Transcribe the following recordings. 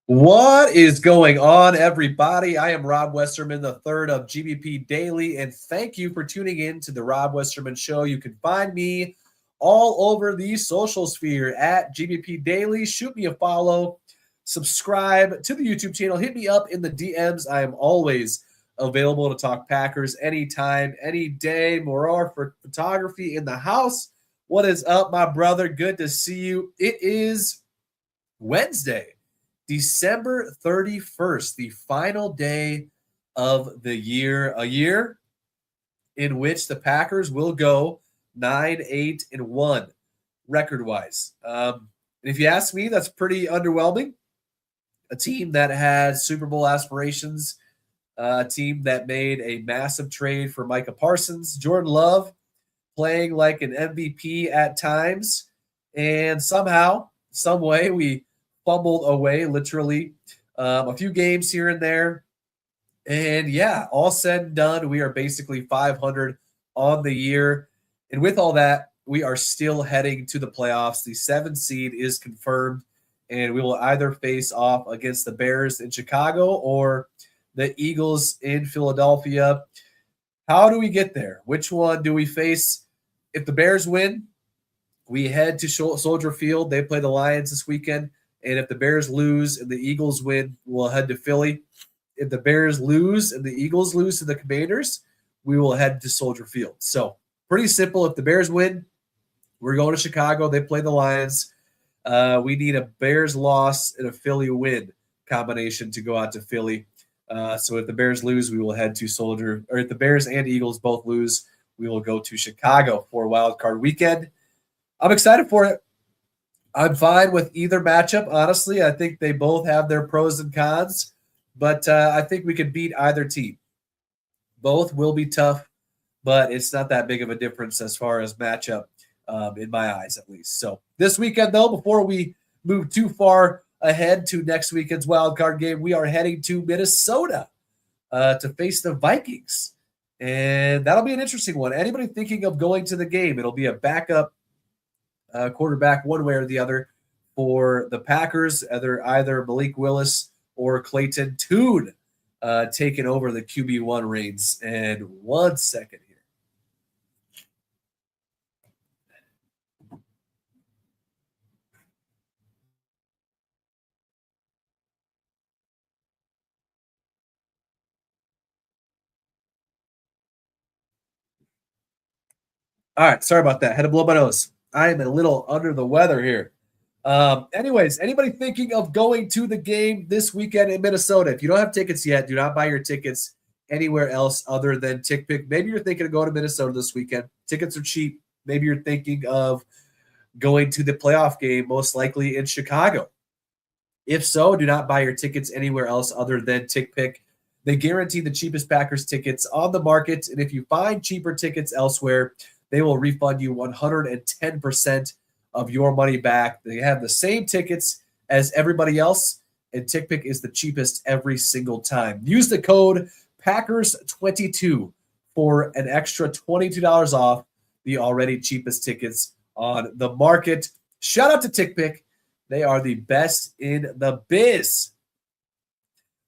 What is going on, everybody? I am Rob Westerman, the third of GBP Daily, and thank you for tuning in to the Rob Westerman Show. You can find me all over the social sphere at GBP Daily. Shoot me a follow, subscribe to the YouTube channel, hit me up in the DMs. I am always available to talk Packers anytime, any day. More for photography in the house. What is up, my brother? Good to see you. It is Wednesday, December 31st, the final day of the year, a year in which the Packers will go 9-8-1 record-wise. And if you ask me, that's pretty underwhelming. A team that had Super Bowl aspirations, a team that made a massive trade for Micah Parsons, Jordan Love playing like an MVP at times, and somehow, some way, we fumbled away, literally, a few games here and there. And yeah, all said and done, we are basically 500 on the year. And with all that, we are still heading to the playoffs. The 7th seed is confirmed, and we will either face off against the Bears in Chicago or the Eagles in Philadelphia. How do we get there? Which one do we face? If the Bears win, we head to Soldier Field. They play the Lions this weekend. And if the Bears lose and the Eagles win, we'll head to Philly. If the Bears lose and the Eagles lose to the Commanders, we will head to Soldier Field. So pretty simple. If the Bears win, we're going to Chicago. They play the Lions. We need a Bears loss and a Philly win combination to go out to Philly. So if the Bears lose, we will head to Soldier. Or if the Bears and Eagles both lose, we will go to Chicago for Wild Card Weekend. I'm excited for it. I'm fine with either matchup, honestly. I think they both have their pros and cons, but I think we could beat either team. Both will be tough, but it's not that big of a difference as far as matchup, in my eyes at least. So this weekend, though, before we move too far ahead to next weekend's wild card game, we are heading to Minnesota to face the Vikings, and that'll be an interesting one. Anybody thinking of going to the game, it'll be a backup quarterback one way or the other for the Packers, either Malik Willis or Clayton Tune taking over the QB1 reins. And 1 second here. All right, sorry about that. Had to blow my nose. I am a little under the weather here. Anyways, anybody thinking of going to the game this weekend in Minnesota? If you don't have tickets yet, do not buy your tickets anywhere else other than TickPick. Maybe you're thinking of going to Minnesota this weekend. Tickets are cheap. Maybe you're thinking of going to the playoff game, most likely in Chicago. If so, do not buy your tickets anywhere else other than TickPick. They guarantee the cheapest Packers tickets on the market, and if you find cheaper tickets elsewhere, they will refund you 110% of your money back. They have the same tickets as everybody else, and TickPick is the cheapest every single time. Use the code Packers22 for an extra $22 off the already cheapest tickets on the market. Shout out to TickPick. They are the best in the biz.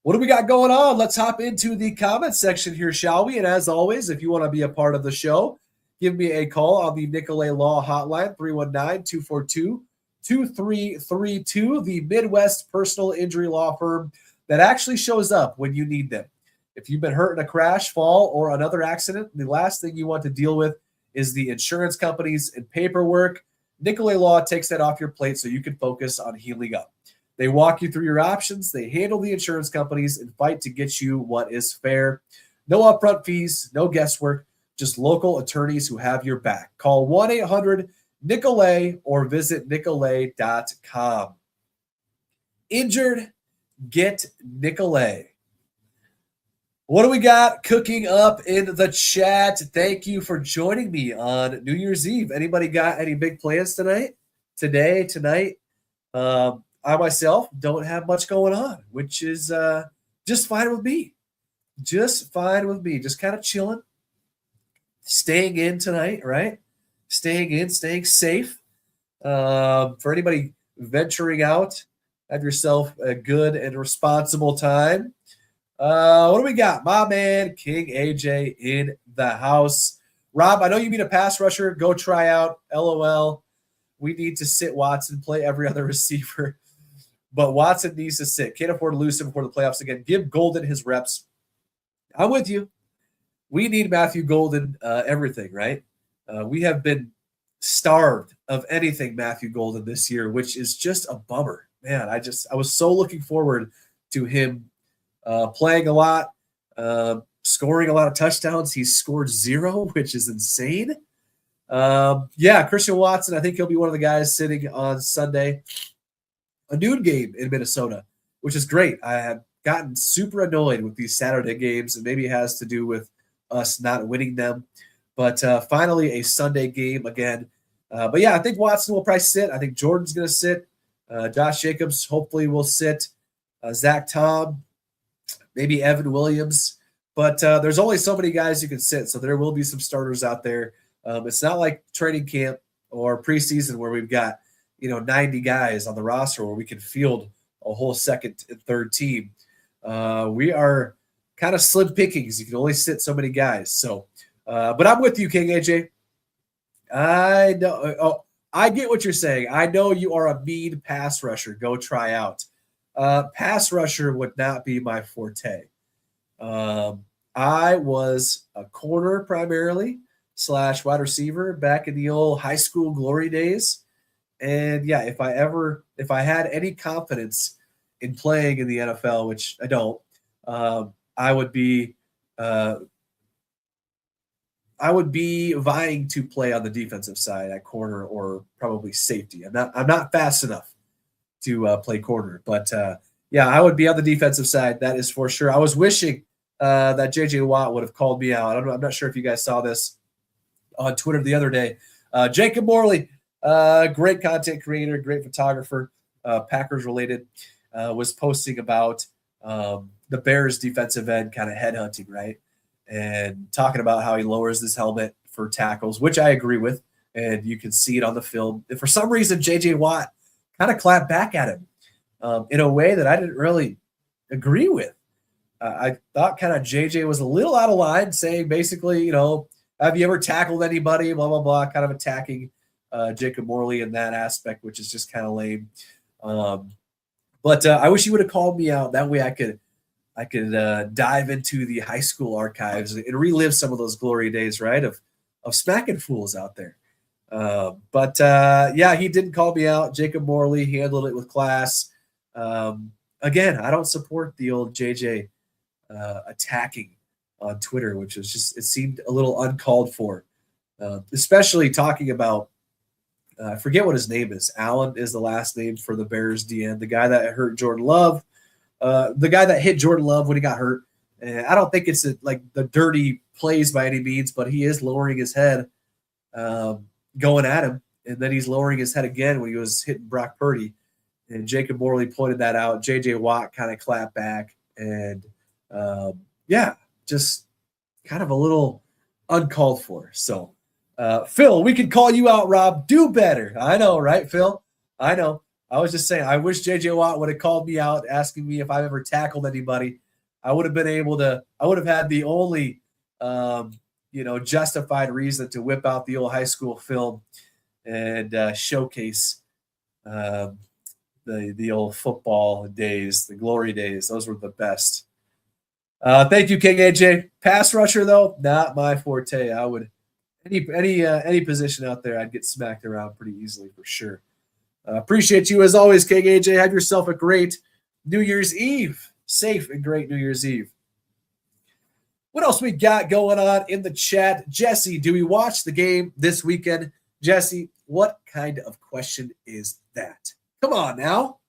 What do we got going on? Let's hop into the comment section here, shall we? And as always, if you want to be a part of the show, give me a call on the Nicolet Law hotline, 319-242-2332, the Midwest personal injury law firm that actually shows up when you need them. If you've been hurt in a crash, fall, or another accident, the last thing you want to deal with is the insurance companies and paperwork. Nicolet Law takes that off your plate so you can focus on healing up. They walk you through your options, they handle the insurance companies, and fight to get you what is fair. No upfront fees, no guesswork, just local attorneys who have your back. Call 1-800-NICOLET or visit nicolet.com. Injured, get Nicolet. What do we got cooking up in the chat? Thank you for joining me on New Year's Eve. Anybody got any big plans tonight? Tonight? I myself don't have much going on, which is just fine with me. Just fine with me. Just kind of chilling. Staying in tonight, right? Staying in, staying safe. For anybody venturing out Have yourself a good and responsible time. What do we got? My man, King AJ in the house. Rob, I know you need a pass rusher. Go try out. LOL. We need to sit Watson, play every other receiver. But Watson needs to sit. Can't afford to lose him before the playoffs again. Give Golden his reps. I'm with you. We need Matthew Golden everything, right? We have been starved of anything Matthew Golden this year, which is just a bummer. Man, I was so looking forward to him playing a lot, scoring a lot of touchdowns. He's scored 0, which is insane. Christian Watson, I think he'll be one of the guys sitting on Sunday. A noon game in Minnesota, which is great. I have gotten super annoyed with these Saturday games, and maybe it has to do with us not winning them. But finally, a Sunday game again. I think Watson will probably sit. I think Jordan's going to sit. Josh Jacobs hopefully will sit. Zach Tom, maybe Evan Williams. But there's only so many guys you can sit, so there will be some starters out there. It's not like training camp or preseason where we've got 90 guys on the roster where we can field a whole second and third team. We are kind of slim pickings. You can only sit so many guys. So, but I'm with you, King AJ. I know. Oh, I get what you're saying. I know you are a mean pass rusher. Go try out. Pass rusher would not be my forte. I was a corner primarily / wide receiver back in the old high school glory days. And yeah, if I had any confidence in playing in the NFL, which I don't, I would be vying to play on the defensive side at corner or probably safety. I'm not fast enough to play corner, but I would be on the defensive side. That is for sure. I was wishing that JJ Watt would have called me out. I'm not sure if you guys saw this on Twitter the other day. Jacob Morley, great content creator, great photographer, Packers related, was posting about the Bears defensive end kind of headhunting, right? And talking about how he lowers his helmet for tackles, which I agree with. And you can see it on the film. And for some reason, JJ Watt kind of clapped back at him in a way that I didn't really agree with. I thought kind of JJ was a little out of line, saying basically, have you ever tackled anybody, blah, blah, blah, kind of attacking Jacob Morley in that aspect, which is just kind of lame. But I wish he would have called me out. That way I could dive into the high school archives and relive some of those glory days, right, of smacking fools out there. He didn't call me out. Jacob Morley handled it with class. Again, I don't support the old JJ attacking on Twitter, which was it seemed a little uncalled for, especially talking about, I forget what his name is. Allen is the last name for the Bears DN, the guy that hurt Jordan Love, the guy that hit Jordan Love when he got hurt. And I don't think it's like the dirty plays by any means, but he is lowering his head, going at him. And then he's lowering his head again when he was hitting Brock Purdy. And Jacob Morley pointed that out. JJ Watt kind of clapped back. And just kind of a little uncalled for. So, Phil, we could call you out, Rob. Do better. I know, right, Phil? I know. I was just saying, I wish JJ Watt would have called me out, asking me if I've ever tackled anybody. I would have been able to, I would have had the only, justified reason to whip out the old high school film and showcase the old football days, the glory days. Those were the best. Thank you, King AJ. Pass rusher, though, not my forte. I would any position out there, I'd get smacked around pretty easily for sure. Appreciate you as always, King AJ. Have yourself a great New Year's Eve. Safe and great New Year's Eve. What else we got going on in the chat? Jesse, do we watch the game this weekend? Jesse, what kind of question is that? Come on now.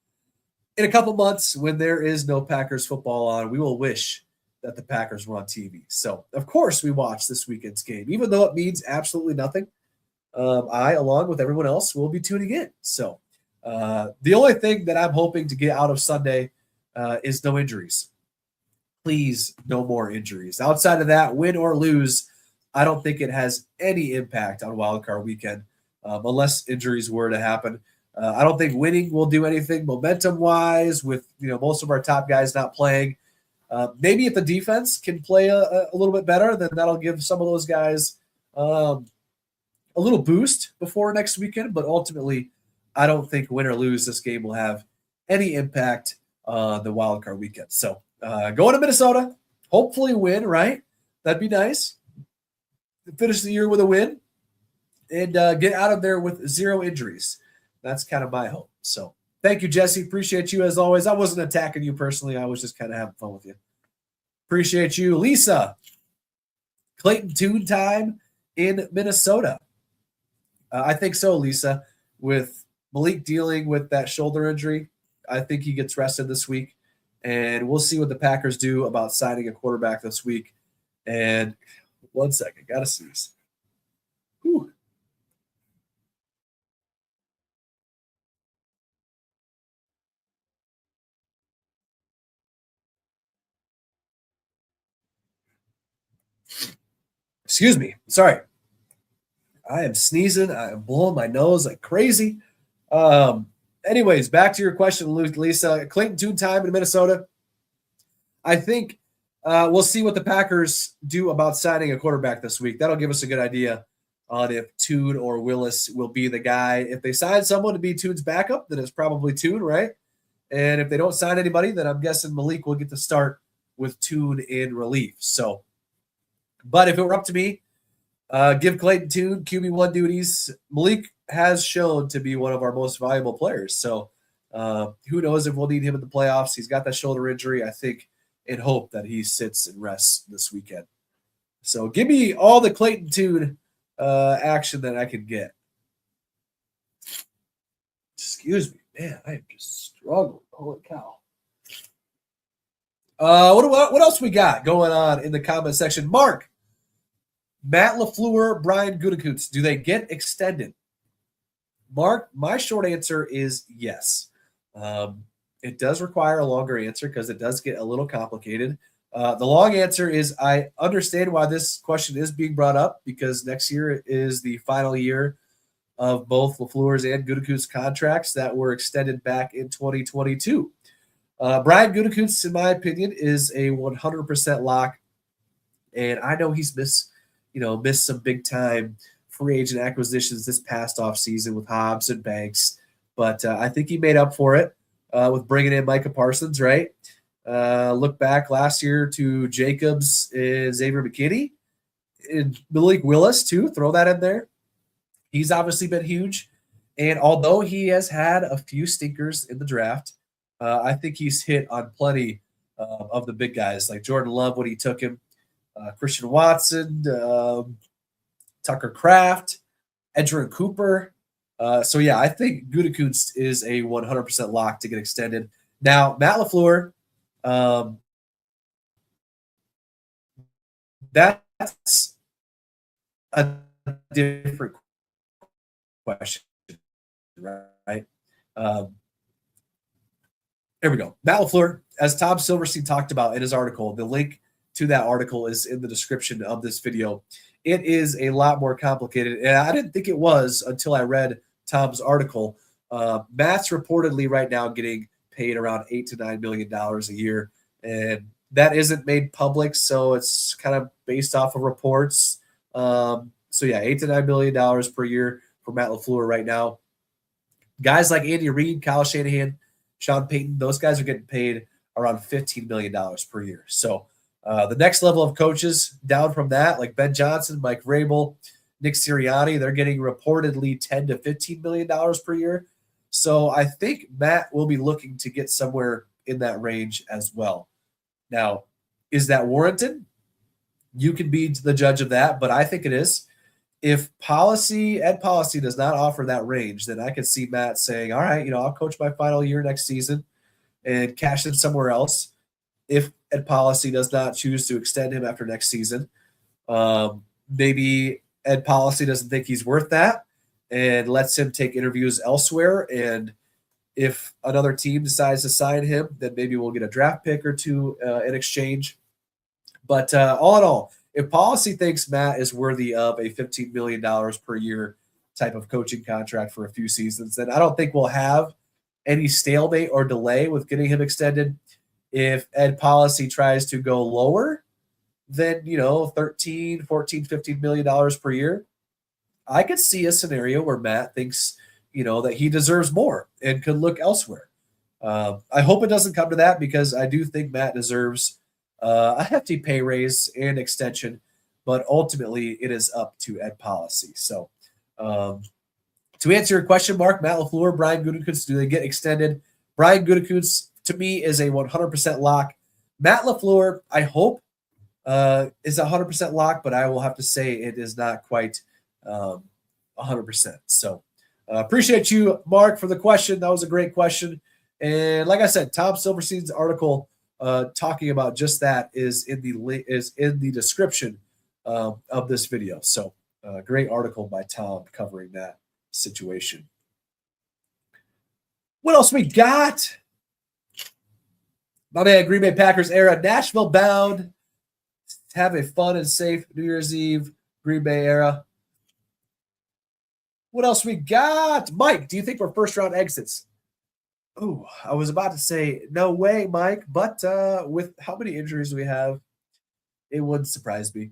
In a couple months, when there is no Packers football on, we will wish that the Packers were on TV. So, of course, we watch this weekend's game, even though it means absolutely nothing. I, along with everyone else, will be tuning in. So, the only thing that I'm hoping to get out of Sunday is no injuries. Please, no more injuries. Outside of that, win or lose, I don't think it has any impact on Wildcard Weekend unless injuries were to happen. I don't think winning will do anything momentum-wise with most of our top guys not playing. Maybe if the defense can play a little bit better, then that'll give some of those guys a little boost before next weekend. But ultimately, I don't think win or lose this game will have any impact on the wild card weekend. So going to Minnesota, hopefully win, right? That'd be nice. Finish the year with a win and get out of there with 0 injuries. That's kind of my hope. So thank you, Jesse. Appreciate you as always. I wasn't attacking you personally. I was just kind of having fun with you. Appreciate you. Lisa, Clayton Tune time in Minnesota. I think so, Lisa. With Malik dealing with that shoulder injury, I think he gets rested this week. And we'll see what the Packers do about signing a quarterback this week. And one second, got to sneeze. Whew. Excuse me. Sorry. I am sneezing. I am blowing my nose like crazy. Anyways, back to your question, Lisa. Clayton Tune time in Minnesota. I think we'll see what the Packers do about signing a quarterback this week. That'll give us a good idea on if Tune or Willis will be the guy. If they sign someone to be Tune's backup, then it's probably Tune, right? And if they don't sign anybody, then I'm guessing Malik will get to start with Tune in relief. So, but if it were up to me, give Clayton Tune QB1 duties. Malik has shown to be one of our most valuable players. So who knows if we'll need him in the playoffs. He's got that shoulder injury, I think, and hope that he sits and rests this weekend. So give me all the Clayton Tune action that I can get. Excuse me. Man, I am just struggling. Holy cow. What else we got going on in the comment section? Mark, Matt LaFleur, Brian Gutekunst, do they get extended? Mark, my short answer is yes. It does require a longer answer because it does get a little complicated. The long answer is I understand why this question is being brought up because next year is the final year of both LaFleur's and Gutekunst's contracts that were extended back in 2022. Brian Gutekunst, in my opinion, is a 100% lock, and I know he's missed some big time free agent acquisitions this past offseason with Hobbs and Banks, but I think he made up for it with bringing in Micah Parsons, right? Look back last year to Jacobs and Xavier McKinney and Malik Willis too. Throw that in there. He's obviously been huge. And although he has had a few stinkers in the draft, I think he's hit on plenty of the big guys like Jordan Love when he took him, Christian Watson, Tucker Kraft, Edgerrin Cooper. So, yeah, I think Gutekunst is a 100% lock to get extended. Now, Matt LaFleur, that's a different question, right? There we go. Matt LaFleur, as Tom Silverstein talked about in his article, the link to that article is in the description of this video. It is a lot more complicated, and I didn't think it was until I read Tom's article. Matt's reportedly right now getting paid around $8 to $9 million a year, and that isn't made public, so it's kind of based off of reports. So yeah, $8 to $9 million per year for Matt LaFleur right now. Guys like Andy Reid, Kyle Shanahan, Sean Payton, those guys are getting paid around $15 million per year. So the next level of coaches down from that, like Ben Johnson, Mike Vrabel, Nick Sirianni, they're getting reportedly $10 to $15 million per year. So I think Matt will be looking to get somewhere in that range as well. Now, is that warranted? You can be the judge of that, but I think it is. If Ed Policy does not offer that range, then I could see Matt saying, all right, I'll coach my final year next season and cash in somewhere else. If Ed Policy does not choose to extend him after next season, maybe Ed Policy doesn't think he's worth that and lets him take interviews elsewhere. And if another team decides to sign him, then maybe we'll get a draft pick or two in exchange. But all in all, if Policy thinks Matt is worthy of a $15 million per year type of coaching contract for a few seasons. And I don't think we'll have any stalemate or delay with getting him extended if Ed Policy tries to go lower than, 13, 14, $15 million per year. I could see a scenario where Matt thinks, that he deserves more and could look elsewhere. I hope it doesn't come to that, because I do think Matt deserves a hefty pay raise and extension, but ultimately it is up to Ed Policy. So to answer your question, Mark, Matt LaFleur, Brian Gutekunst, do they get extended? Brian Gutekunst, to me, is a 100% lock. Matt LaFleur, I hope, is a 100% lock, but I will have to say it is not quite 100%. So appreciate you, Mark, for the question. That was a great question. And like I said, Tom Silverstein's article talking about just that is in the description of this video. So great article by Tom covering that situation. What else we got? My man, Green Bay Packers era, Nashville bound. Have a fun and safe New Year's Eve, Green Bay era. What else we got? Mike, do you think we're first-round exits? Oh, I was about to say, no way, Mike. But with how many injuries we have, it wouldn't surprise me.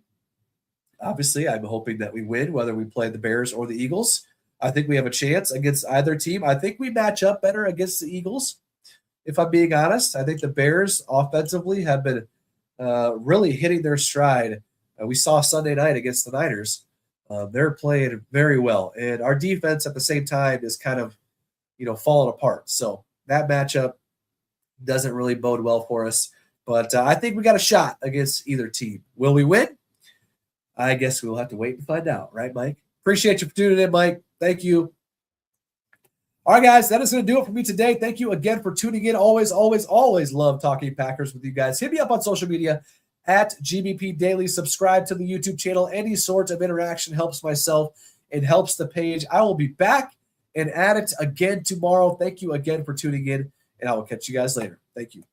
Obviously, I'm hoping that we win, whether we play the Bears or the Eagles. I think we have a chance against either team. I think we match up better against the Eagles, if I'm being honest. I think the Bears offensively have been really hitting their stride. We saw Sunday night against the Niners. They're playing very well. And our defense at the same time is kind of, falling apart. So that matchup doesn't really bode well for us. But I think we got a shot against either team. Will we win? I guess we'll have to wait and find out. Right, Mike? Appreciate you for tuning in, Mike. Thank you. All right, guys, that is going to do it for me today. Thank you again for tuning in. Always, always, always love talking Packers with you guys. Hit me up on social media at GBP Daily. Subscribe to the YouTube channel. Any sort of interaction helps myself and helps the page. I will be back and at it again tomorrow. Thank you again for tuning in, and I will catch you guys later. Thank you.